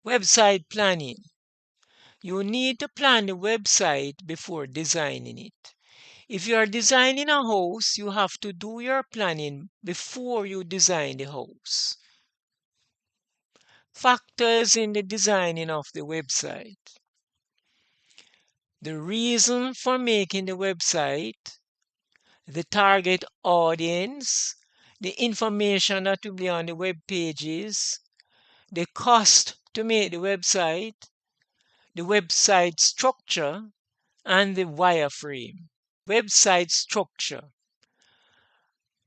Website planning. You need to plan the website before designing it. If you are designing a house, you have to do your planning before you design the house. Factors in the designing of the website. The reason for making the website, the target audience, the information that will be on the web pages, the cost to make the website structure, and the wireframe. Website structure.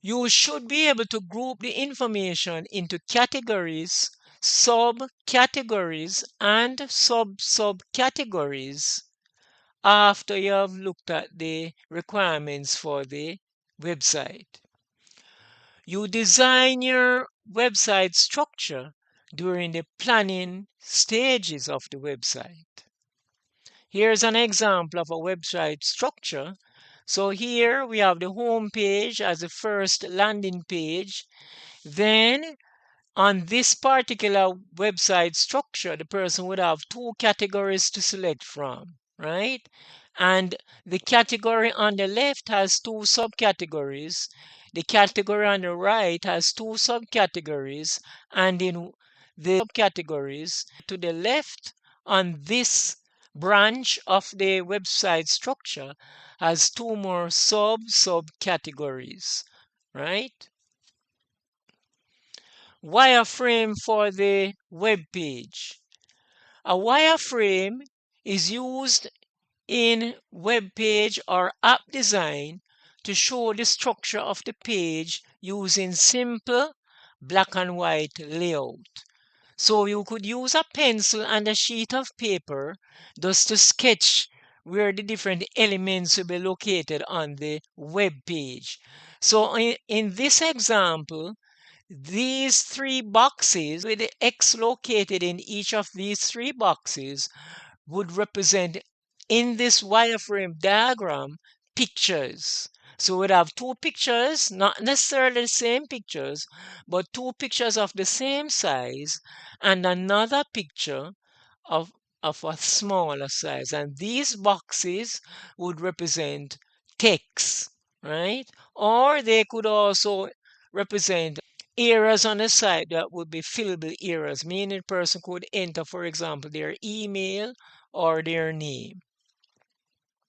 You should be able to group the information into categories, subcategories, and subcategories after you have looked at the requirements for the website. You design your website structure during the planning stages of the website. Here's an example of a website structure. So here we have the home page as the first landing page. Then on this particular website structure, the person would have two categories to select from, right? And the category on the left has two subcategories. The category on the right has two subcategories. And in the subcategories to the left on this branch of the website structure has two more subcategories, right? Wireframe for the web page. A wireframe is used in web page or app design to show the structure of the page using simple black and white layout. So you could use a pencil and a sheet of paper just to sketch where the different elements will be located on the web page. So in this example, these three boxes with the X located in each of these three boxes would represent in this wireframe diagram pictures. So we'd have two pictures, not necessarily the same pictures, but two pictures of the same size and another picture of, of a smaller size. And these boxes would represent text, right? Or they could also represent areas on the side that would be fillable areas, meaning a person could enter, for example, their email or their name.